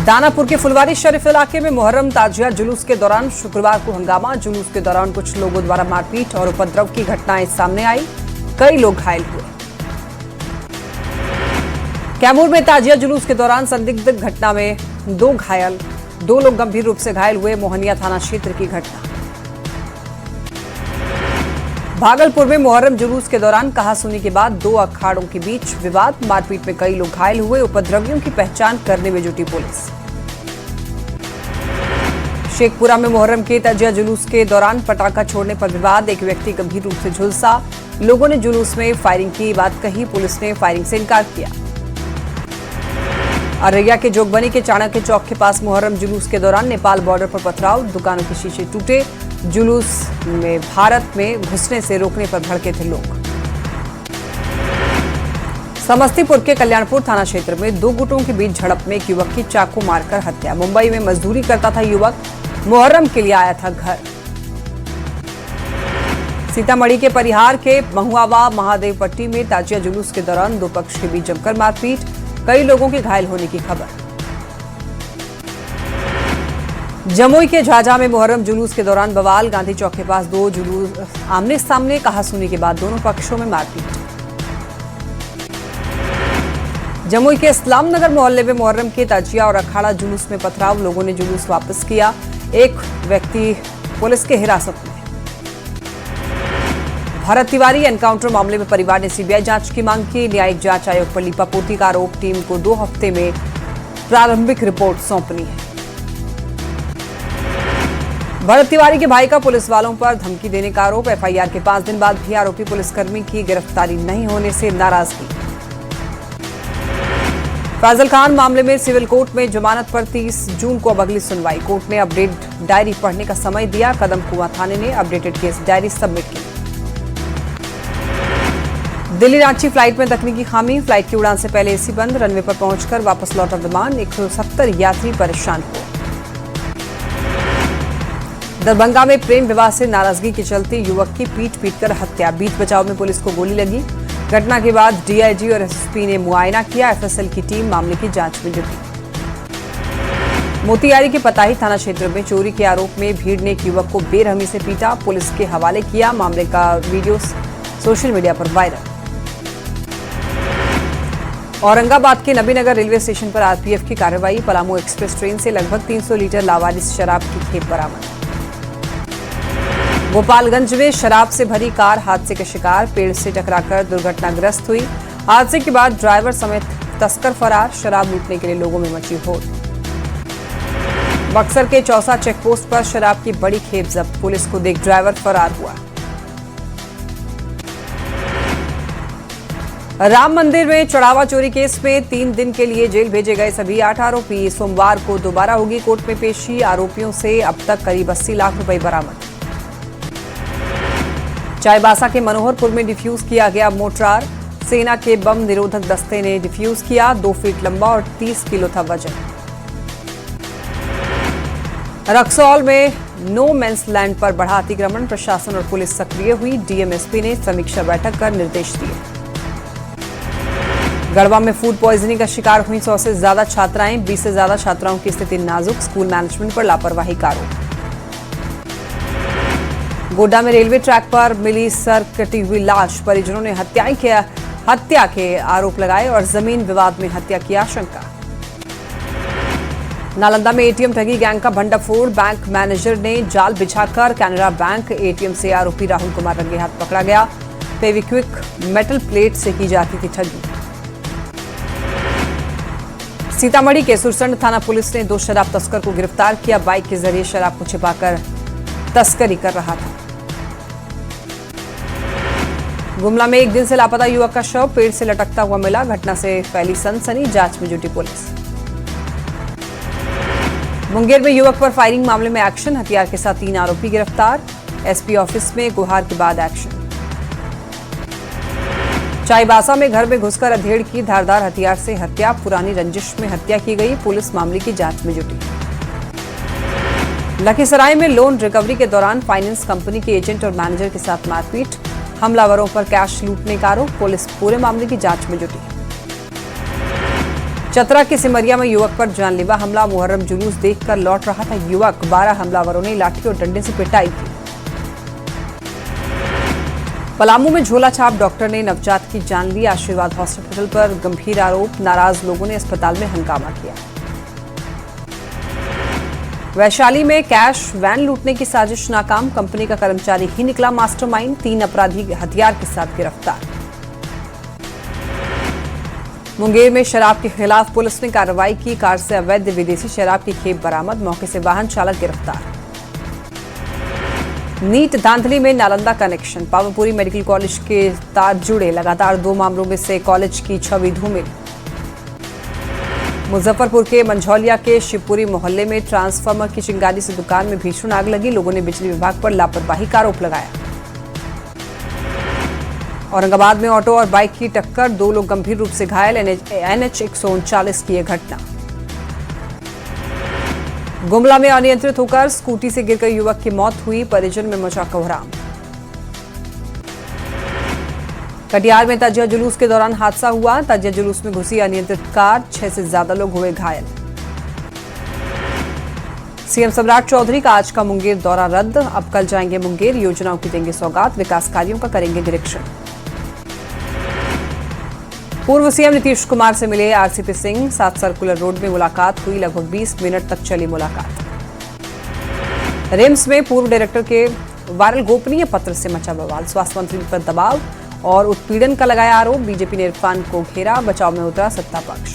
दानापुर के फुलवारी शरीफ इलाके में मुहर्रम ताजिया जुलूस के दौरान शुक्रवार को हंगामा। जुलूस के दौरान कुछ लोगों द्वारा मारपीट और उपद्रव की घटनाएं सामने आई। कई लोग घायल हुए। कैमूर में ताजिया जुलूस के दौरान संदिग्ध घटना में दो लोग गंभीर रूप से घायल हुए। मोहनिया थाना क्षेत्र की घटना। भागलपुर में मुहर्रम जुलूस के दौरान कहासुनी के बाद दो अखाड़ों के बीच विवाद। मारपीट में कई लोग घायल हुए। उपद्रवियों की पहचान करने में जुटी पुलिस। शेखपुरा में मुहर्रम के ताजिया जुलूस के दौरान पटाखा छोड़ने पर विवाद। एक व्यक्ति गंभीर रूप से झुलसा। लोगों ने जुलूस में फायरिंग की बात कही। पुलिस ने फायरिंग से इनकार किया। अररिया के जोगबनी के चाणक्य चौक के पास मुहर्रम जुलूस के दौरान नेपाल बॉर्डर पर पथराव। दुकानों के शीशे टूटे। जुलूस में भारत में घुसने से रोकने पर भड़के थे लोग। समस्तीपुर के कल्याणपुर थाना क्षेत्र में दो गुटों के बीच झड़प में एक युवक की चाकू मारकर हत्या। मुंबई में मजदूरी करता था युवक, मुहर्रम के लिए आया था घर। सीतामढ़ी के परिहार के महुआवा महादेव पट्टी में ताजिया जुलूस के दौरान दो पक्ष के बीच जमकर मारपीट। कई लोगों के घायल होने की खबर। जमुई के झाझा में मुहर्रम जुलूस के दौरान बवाल। गांधी चौक के पास दो जुलूस आमने सामने। कहासुनी के बाद दोनों पक्षों में मारपीट। जमुई के इस्लाम नगर मोहल्ले में मुहर्रम के ताजिया और अखाड़ा जुलूस में पथराव। लोगों ने जुलूस वापस किया। एक व्यक्ति पुलिस के हिरासत में। भरत तिवारी एनकाउंटर मामले में परिवार ने सीबीआई जांच की मांग की। न्यायिक जांच आयोग पर लीपापोती का आरोप। टीम को 2 हफ्ते में प्रारंभिक रिपोर्ट सौंपनी है। भरत तिवारी के भाई का पुलिस वालों पर धमकी देने का आरोप। एफआईआर के 5 दिन बाद भी आरोपी पुलिसकर्मी की गिरफ्तारी नहीं होने से नाराजगी। फैजल खान मामले में सिविल कोर्ट में जमानत पर 30 जून को अब अगली सुनवाई। कोर्ट ने अपडेट डायरी पढ़ने का समय दिया। कदम कुआं थाने ने अपडेटेड केस डायरी सबमिट की। दिल्ली रांची फ्लाइट में तकनीकी खामी। फ्लाइट की उड़ान से पहले एसी बंद। रनवे पर पहुंचकर वापस लौटा विमान। 170 यात्री परेशान हुए। दरभंगा में प्रेम विवाह से नाराजगी के चलते युवक की पीट-पीटकर हत्या। बीच बचाव में पुलिस को गोली लगी। घटना के बाद डीआईजी और एसएसपी ने मुआयना किया। एफएसएल की टीम मामले की जांच में जुटी। मोतिहारी के पताही थाना क्षेत्र में चोरी के आरोप में भीड़ ने एक युवक को बेरहमी से पीटा। पुलिस के हवाले किया। मामले का वीडियो सोशल मीडिया पर वायरल। औरंगाबाद के नबीनगर रेलवे स्टेशन पर आरपीएफ की कार्रवाई। पलामू एक्सप्रेस ट्रेन से लगभग 300 लीटर लावारिस शराब की खेप बरामद। गोपालगंज में शराब से भरी कार हादसे के शिकार। पेड़ से टकराकर दुर्घटनाग्रस्त हुई। हादसे के बाद ड्राइवर समेत तस्कर फरार। शराब लूटने के लिए लोगों में मची होड़। बक्सर के चौसा चेकपोस्ट पर शराब की बड़ी खेप जब्त। पुलिस को देख ड्राइवर फरार हुआ। राम मंदिर में चढ़ावा चोरी केस में 3 दिन के लिए जेल भेजे गए सभी 8 आरोपी सोमवार को दोबारा होगी कोर्ट में पेशी। आरोपियों से अब तक करीब 80 लाख रुपए बरामद। चाईबासा के मनोहरपुर में डिफ्यूज किया गया मोर्टार। सेना के बम निरोधक दस्ते ने डिफ्यूज किया। 2 फीट लंबा और 30 किलो था वजन। रक्सौल में नो मेंस लैंड पर बढ़ा अतिक्रमण। प्रशासन और पुलिस सक्रिय हुई। डीएमएसपी ने समीक्षा बैठक कर निर्देश दिए। गढ़वा में फूड पॉइजनिंग का शिकार हुई 100 से ज्यादा छात्राएं। 20 से ज्यादा छात्राओं की स्थिति नाजुक। स्कूल मैनेजमेंट पर लापरवाही का आरोप। गोड्डा में रेलवे ट्रैक पर मिली सर कटी हुई लाश। परिजनों ने हत्या के आरोप लगाए और जमीन विवाद में हत्या की आशंका। नालंदा में एटीएम ठगी गैंग का भंडाफोड़। बैंक मैनेजर ने जाल बिछाकर कैनरा बैंक एटीएम से आरोपी राहुल कुमार रंगे हाथ पकड़ा गया। फेविक्विक मेटल प्लेट से की जाती थी ठगी। सीतामढ़ी के सुरसंड थाना पुलिस ने 2 शराब तस्कर को गिरफ्तार किया। बाइक के जरिए शराब को छिपाकर तस्करी कर रहा था। गुमला में 1 दिन से लापता युवक का शव पेड़ से लटकता हुआ मिला। घटना से फैली सनसनी। जांच में जुटी पुलिस। मुंगेर में युवक पर फायरिंग मामले में एक्शन। हथियार के साथ 3 आरोपी गिरफ्तार। एसपी ऑफिस में गुहार के बाद एक्शन। चाईबासा में घर में घुसकर अधेड़ की धारदार हथियार से हत्या। पुरानी रंजिश में हत्या की गई। पुलिस मामले की जांच में जुटी। लखीसराय में लोन रिकवरी के दौरान फाइनेंस कंपनी के एजेंट और मैनेजर के साथ मारपीट। हमलावरों पर कैश लूटने का आरोप। पुलिस पूरे मामले की जांच में जुटी। चतरा के सिमरिया में युवक पर जानलेवा हमला। मुहर्रम जुलूस देखकर लौट रहा था युवक, 12 हमलावरों ने लाठी और डंडे से पिटाई की। पलामू में झोला छाप डॉक्टर ने नवजात की जान ली। आशीर्वाद हॉस्पिटल पर गंभीर आरोप, नाराज लोगों ने अस्पताल में हंगामा किया। वैशाली में कैश वैन लूटने की साजिश नाकाम, कंपनी का कर्मचारी ही निकला मास्टरमाइंड। 3 अपराधी हथियार के साथ गिरफ्तार। मुंगेर में शराब के खिलाफ पुलिस ने कार्रवाई की। कार से अवैध विदेशी शराब की खेप बरामद, मौके से वाहन चालक गिरफ्तार। नीट धांधली में Nalanda connection, Pawapuri medical college के तार जुड़े। लगातार 2 मामलों में से कॉलेज की छवि धूमिल। मुजफ्फरपुर के मंझौलिया के शिवपुरी मोहल्ले में ट्रांसफार्मर की चिंगारी से दुकान में भीषण आग लगी। लोगों ने बिजली विभाग पर लापरवाही का आरोप लगाया। औरंगाबाद में ऑटो और बाइक की टक्कर, 2 लोग गंभीर रूप से घायल। NH 139 की यह घटना। गुमला में अनियंत्रित होकर स्कूटी से गिरकर युवक की मौत हुई, परिजन में मचा कोहराम। कटिहार में ताजिया जुलूस के दौरान हादसा हुआ। ताजिया जुलूस में घुसी अनियंत्रित कार, 6 से ज्यादा लोग हुए घायल। सीएम सम्राट चौधरी का आज का मुंगेर दौरा रद्द, अब कल जाएंगे मुंगेर। योजनाओं की देंगे सौगात, विकास कार्यों का करेंगे निरीक्षण। पूर्व सीएम नीतीश कुमार से मिले आरसीपी सिंह, 7 सर्कुलर रोड में मुलाकात हुई। लगभग 20 मिनट तक चली मुलाकात। रिम्स में पूर्व डायरेक्टर के वायरल गोपनीय पत्र से मचा बवाल, स्वास्थ्य मंत्री पर दबाव और उत्पीड़न का लगाया आरोप। बीजेपी ने इरफान को घेरा, बचाव में उतरा सत्ता पक्ष।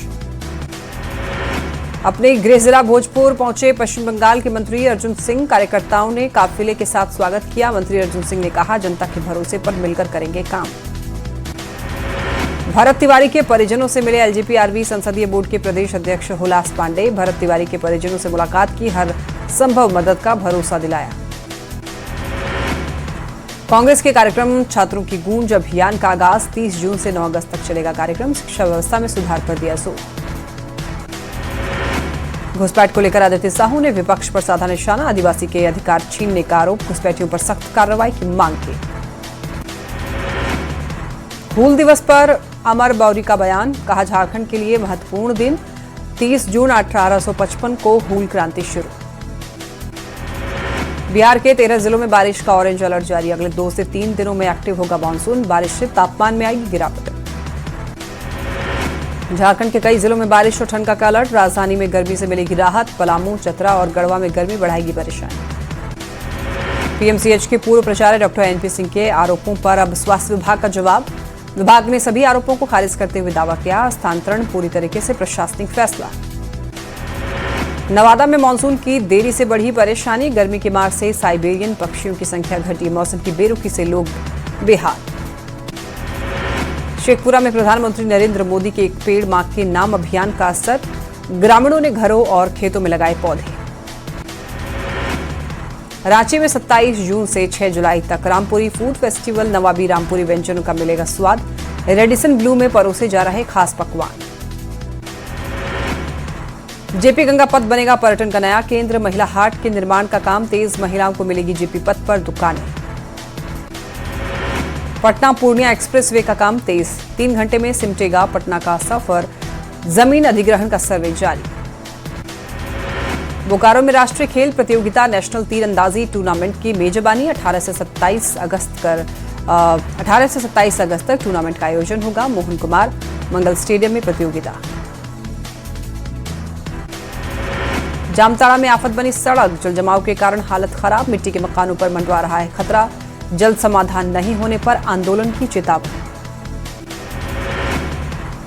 अपने गृह जिला भोजपुर पहुंचे पश्चिम बंगाल के मंत्री अर्जुन सिंह, कार्यकर्ताओं ने काफिले के साथ स्वागत किया। मंत्री अर्जुन सिंह ने कहा, जनता के भरोसे पर मिलकर करेंगे काम। भरत तिवारी के परिजनों से मिले एलजेपीआरबी संसदीय बोर्ड के प्रदेश अध्यक्ष हुलास पांडे। भरत तिवारी के परिजनों से मुलाकात की, हर संभव मदद का भरोसा दिलाया। कांग्रेस के कार्यक्रम छात्रों की गूंज अभियान का आगाज, 30 जून से 9 अगस्त तक चलेगा कार्यक्रम। शिक्षा व्यवस्था में सुधार पर दिया जोर। घुसपैठ को लेकर आदित्य साहू ने विपक्ष पर साधा निशाना, आदिवासी के अधिकार छीनने का आरोप, घुसपैठियों पर सख्त कार्रवाई की मांग की। हूल दिवस पर अमर बौरी का बयान, कहा झारखंड के लिए महत्वपूर्ण दिन, 30 जून 1855 को हूल क्रांति शुरू। बिहार के 13 जिलों में बारिश का ऑरेंज अलर्ट जारी, अगले 2 से 3 दिनों में एक्टिव होगा मानसून। बारिश से तापमान में आएगी गिरावट। झारखंड के कई जिलों में बारिश और ठंड का अलर्ट, राजधानी में गर्मी से मिलेगी राहत। पलामू, चतरा और गढ़वा में गर्मी बढ़ाएगी परेशानी। पीएमसीएच के पूर्व प्राचार्य डॉक्टर एनपी सिंह के आरोपों पर अब स्वास्थ्य विभाग का जवाब। विभाग ने सभी आरोपों को खारिज करते हुए दावा किया, स्थानांतरण पूरी तरीके से प्रशासनिक फैसला। नवादा में मानसून की देरी से बढ़ी परेशानी, गर्मी की मार से साइबेरियन पक्षियों की संख्या घटी। मौसम की बेरुखी से लोग बेहाल। शेखपुरा में प्रधानमंत्री नरेंद्र मोदी के एक पेड़ मां के नाम अभियान का असर, ग्रामीणों ने घरों और खेतों में लगाए पौधे। रांची में 27 जून से 6 जुलाई तक रामपुरी फूड फेस्टिवल, नवाबी रामपुरी व्यंजनों का मिलेगा स्वाद। रेडिसन ब्लू में परोसे जा रहे खास पकवान। जेपी गंगा पथ बनेगा पर्यटन का नया केंद्र, महिला हाट के निर्माण का काम तेज, महिलाओं को मिलेगी जेपी पथ पर दुकानें। पटना पूर्णिया एक्सप्रेसवे का काम तेज, 3 घंटे में सिमटेगा पटना का सफर। जमीन अधिग्रहण का सर्वे जारी। बोकारो में राष्ट्रीय खेल प्रतियोगिता नेशनल तीरंदाजी टूर्नामेंट की मेजबानी, 18 से 27 अगस्त तक टूर्नामेंट का आयोजन होगा। मोहन कुमार मंगल स्टेडियम में प्रतियोगिता। जामताड़ा में आफत बनी सड़क, जलजमाव के कारण हालत खराब, मिट्टी के मकानों पर मंडरा रहा है खतरा। जल्द समाधान नहीं होने पर आंदोलन की चेतावनी।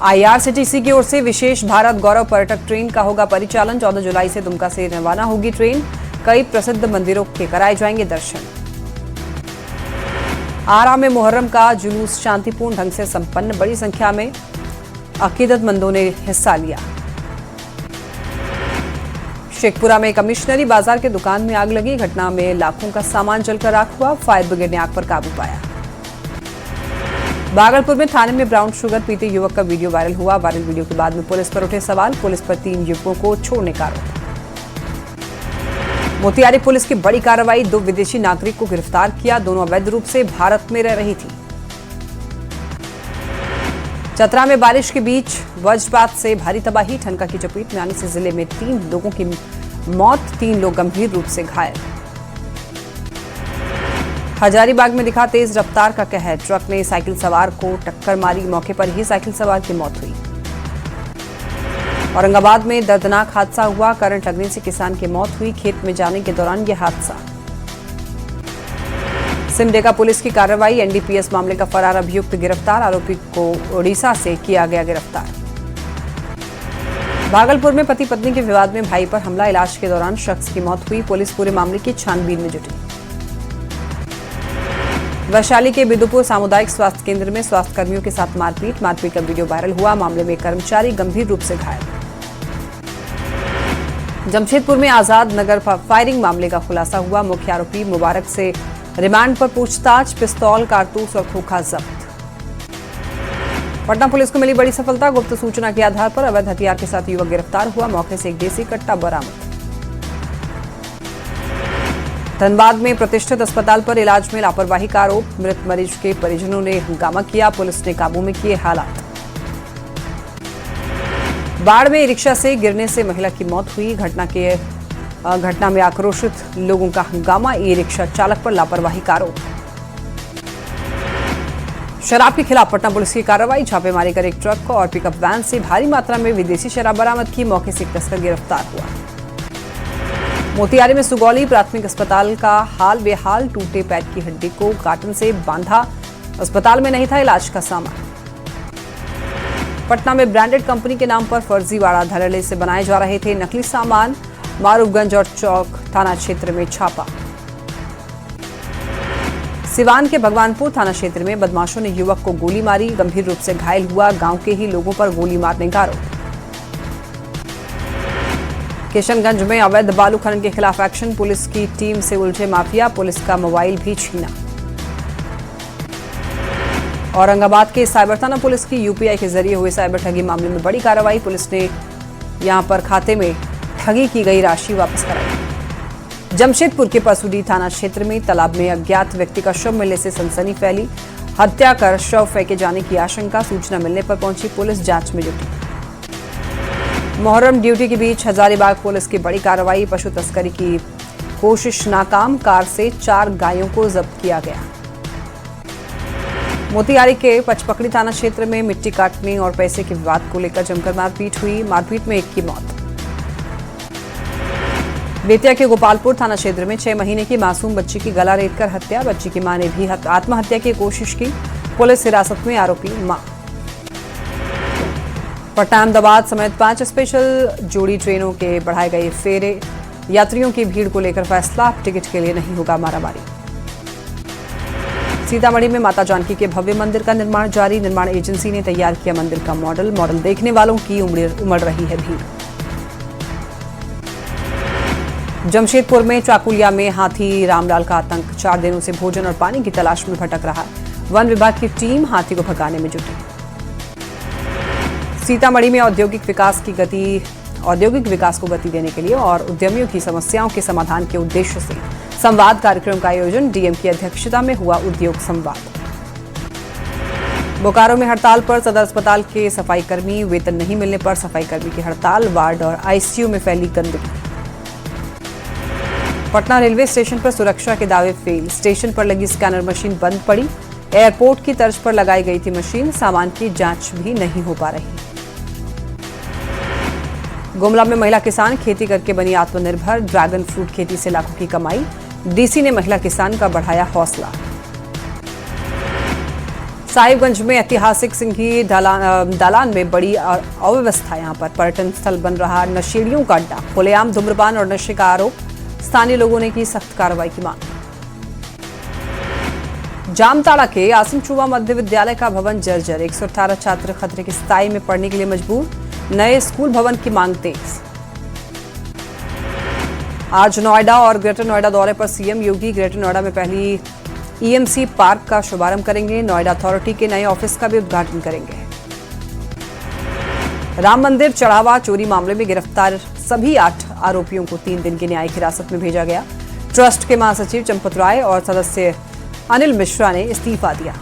आईआरसीटीसी की ओर से विशेष भारत गौरव पर्यटक ट्रेन का होगा परिचालन, 14 जुलाई से दुमका से रवाना होगी ट्रेन। कई प्रसिद्ध मंदिरों के कराए जाएंगे दर्शन। आरा में मुहर्रम का जुलूस शांतिपूर्ण ढंग से संपन्न, बड़ी संख्या में अकीदतमंदों ने हिस्सा लिया। शेखपुरा में कमिश्नरी बाजार के दुकान में आग लगी, घटना में लाखों का सामान जलकर राख हुआ। फायर ब्रिगेड ने आग पर काबू पाया। भागलपुर में थाने में ब्राउन शुगर पीते युवक का वीडियो वायरल हुआ। वायरल वीडियो के बाद में पुलिस पर उठे सवाल, पुलिस पर 3 युवकों को छोड़ने का आरोप। मोतिहारी पुलिस की बड़ी कार्रवाई, 2 विदेशी नागरिक को गिरफ्तार किया, दोनों अवैध रूप से भारत में रह रही थी। चतरा में बारिश के बीच वज्रपात से भारी तबाही, ठनका की चपेट में आने से जिले में 3 लोगों की मौत, 3 लोग गंभीर रूप से घायल। हजारीबाग में दिखा तेज रफ्तार का कहर, ट्रक ने साइकिल सवार को टक्कर मारी, मौके पर ही साइकिल सवार की मौत हुई। औरंगाबाद में दर्दनाक हादसा हुआ, करंट लगने से किसान की मौत हुई, खेत में जाने के दौरान यह हादसा। सिमडेगा पुलिस की कार्रवाई, एनडीपीएस मामले का फरार अभियुक्त गिरफ्तार, आरोपी को ओडिशा से किया गया गिरफ्तार। भागलपुर में पति पत्नी के विवाद में भाई पर हमला, इलाज के दौरान शख्स की मौत हुई, पुलिस पूरे मामले की छानबीन में जुटी। वैशाली के बिदुपुर सामुदायिक स्वास्थ्य केंद्र में स्वास्थ्य कर्मियों के साथ मारपीट का वीडियो वायरल हुआ, मामले में कर्मचारी गंभीर रूप से घायल। जमशेदपुर में आजाद नगर फायरिंग मामले का खुलासा हुआ, मुख्य आरोपी मुबारक से रिमांड पर पूछताछ, पिस्तौल, कारतूस और खोखा जब्त। पटना पुलिस को मिली बड़ी सफलता, गुप्त सूचना के आधार पर अवैध हथियार के साथ युवक गिरफ्तार हुआ, मौके से एक देसी कट्टा बरामद। धनबाद में प्रतिष्ठित अस्पताल पर इलाज में लापरवाही का आरोप, मृत मरीज के परिजनों ने हंगामा किया, पुलिस ने काबू में किए हालात। बाढ़ में रिक्शा से गिरने से महिला की मौत हुई, घटना में आक्रोशित लोगों का हंगामा, ई रिक्शा चालक पर लापरवाही का आरोप। शराब के खिलाफ पटना पुलिस की कार्रवाई, छापेमारी कर एक ट्रक और पिकअप वैन से भारी मात्रा में विदेशी शराब बरामद की, मौके से एक तस्कर गिरफ्तार हुआ। मोतिहारी में सुगौली प्राथमिक अस्पताल का हाल बेहाल, टूटे पैर की हड्डी को कार्टन से बांधा, अस्पताल में नहीं था इलाज का सामान। पटना में ब्रांडेड कंपनी के नाम पर फर्जीवाड़ा, धड़ल्ले से बनाए जा रहे थे नकली सामान, मारूफगंज और चौक थाना क्षेत्र में छापा। सिवान के भगवानपुर थाना क्षेत्र में बदमाशों ने युवक को गोली मारी, गंभीर रूप से घायल हुआ, गांव के ही लोगों पर गोली मारने का आरोप। किशनगंज में अवैध बालू खनन के खिलाफ एक्शन, पुलिस की टीम से उलझे माफिया, पुलिस का मोबाइल भी छीना। औरंगाबाद के साइबर थाना पुलिस की यूपीआई के जरिए हुए साइबर ठगी मामले में बड़ी कार्रवाई, पुलिस ने यहां पर खाते में ठगी की गई राशि वापस कराई। जमशेदपुर के पसुडी थाना क्षेत्र में तालाब में अज्ञात व्यक्ति का शव मिलने से सनसनी फैली, हत्या कर शव फेंके जाने की आशंका, सूचना मिलने पर पहुंची पुलिस जांच में जुटी। मुहर्रम ड्यूटी के बीच हजारीबाग पुलिस की बड़ी कार्रवाई, पशु तस्करी की कोशिश नाकाम, कार से 4 गायों को जब्त किया गया। मोतिहारी के पचपकड़ी थाना क्षेत्र में मिट्टी काटने और पैसे के विवाद को लेकर जमकर मारपीट हुई, मारपीट में एक की मौत। बेतिया के गोपालपुर थाना क्षेत्र में 6 महीने की मासूम बच्ची की गला रेतकर हत्या, बच्ची की मां ने भी आत्महत्या की कोशिश की, पुलिस हिरासत में आरोपी मां। पटना अहमदाबाद समेत 5 स्पेशल जोड़ी ट्रेनों के बढ़ाए गए फेरे, यात्रियों की भीड़ को लेकर फैसला, टिकट के लिए नहीं होगा मारामारी। सीतामढ़ी में माता जानकी के भव्य मंदिर का निर्माण जारी, निर्माण एजेंसी ने तैयार किया मंदिर का मॉडल देखने वालों की उमड़ रही है भीड़। जमशेदपुर में चाकुलिया में हाथी रामलाल का आतंक, 4 दिनों से भोजन और पानी की तलाश में भटक रहा, वन विभाग की टीम हाथी को भगाने में जुटी। सीतामढ़ी में औद्योगिक विकास को गति देने के लिए और उद्यमियों की समस्याओं के समाधान के उद्देश्य से संवाद कार्यक्रम का आयोजन, डीएम की अध्यक्षता में हुआ उद्योग संवाद। बोकारो में हड़ताल पर सदर अस्पताल के सफाई कर्मी, वेतन नहीं मिलने पर सफाई कर्मी की हड़ताल, वार्ड और आईसीयू में फैली गंदगी। पटना रेलवे स्टेशन पर सुरक्षा के दावे फेल, स्टेशन पर लगी स्कैनर मशीन बंद पड़ी, एयरपोर्ट की तर्ज पर लगाई गई थी मशीन, सामान की जांच भी नहीं हो पा रही। गुमला में महिला किसान खेती करके बनी आत्मनिर्भर, ड्रैगन फ्रूट खेती से लाखों की कमाई, डीसी ने महिला किसान का बढ़ाया हौसला। साहिबगंज में ऐतिहासिक सिंघी दालान में बड़ी अव्यवस्था, यहां पर पर्यटन स्थल बन रहा नशेड़ियों का अड्डा, खुलेआम धूम्रपान और नशे का आरोप, स्थानीय लोगों ने की सख्त कार्रवाई की मांग। जामताड़ा के आसिम चुबा मध्य विद्यालय का भवन जर्जर, 118 छात्र खतरे की स्थिति में पढ़ने के लिए मजबूर, नए स्कूल भवन की मांग तेज। आज नोएडा और ग्रेटर नोएडा दौरे पर सीएम योगी, ग्रेटर नोएडा में पहली ईएमसी पार्क का शुभारंभ करेंगे, नोएडा अथॉरिटी के नए ऑफिस का भी उद्घाटन करेंगे। राम मंदिर चढ़ावा चोरी मामले में गिरफ्तार सभी 8 आरोपियों को 3 दिन की न्यायिक हिरासत में भेजा गया। ट्रस्ट के महासचिव चंपत राय और सदस्य अनिल मिश्रा ने इस्तीफा दिया।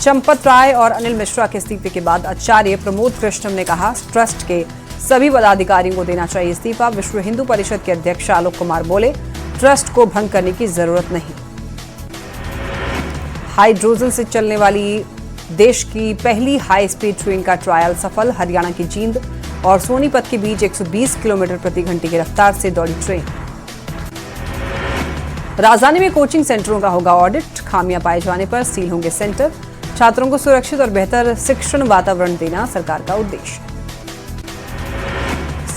चंपत राय और अनिल मिश्रा के इस्तीफे के बाद आचार्य प्रमोद कृष्णम ने कहा, ट्रस्ट के सभी पदाधिकारियों को देना चाहिए इस्तीफा। विश्व हिंदू परिषद के अध्यक्ष आलोक कुमार बोले, ट्रस्ट को भंग करने की जरूरत नहीं। हाइड्रोजन से चलने वाली देश की पहली हाई स्पीड ट्रेन का ट्रायल सफल। हरियाणा की जींद और सोनीपत के बीच 120 किलोमीटर प्रति घंटे की रफ्तार से दौड़ी ट्रेन। राजधानी में कोचिंग सेंटरों का होगा ऑडिट। खामियां पाए जाने पर सील होंगे सेंटर। छात्रों को सुरक्षित और बेहतर शिक्षण वातावरण देना सरकार का उद्देश्य।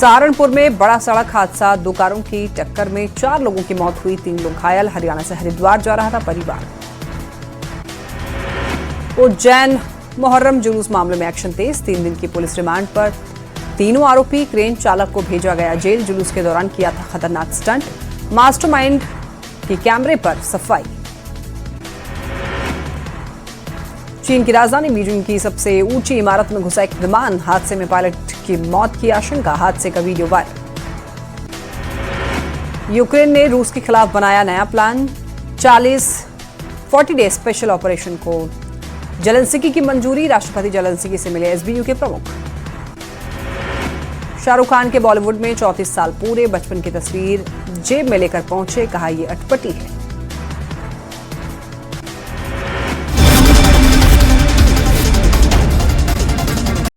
सहारनपुर में बड़ा सड़क हादसा, 2 कारों की टक्कर में 4 लोगों की मौत हुई, 3 लोग घायल। हरियाणा से हरिद्वार जा रहा था परिवार। उज्जैन मुहर्रम जुलूस मामले में एक्शन तेज, 3 दिन की पुलिस रिमांड पर तीनों आरोपी। क्रेन चालक को भेजा गया जेल। जुलूस के दौरान किया था खतरनाक स्टंट। मास्टरमाइंड की कैमरे पर सफाई। चीन की राजधानी बीजिंग की सबसे ऊंची इमारत में घुसा एक विमान, हादसे में पायलट की मौत की आशंका। हादसे का वीडियो वायरल। यूक्रेन ने रूस के खिलाफ बनाया नया प्लान। 40 डे स्पेशल ऑपरेशन को जेलेंस्की की मंजूरी। राष्ट्रपति जेलेंस्की से मिले एसबीयू के प्रमुख। शाहरुख खान के बॉलीवुड में 34 साल पूरे, बचपन की तस्वीर जेब में लेकर पहुंचे, कहा यह अटपटी है।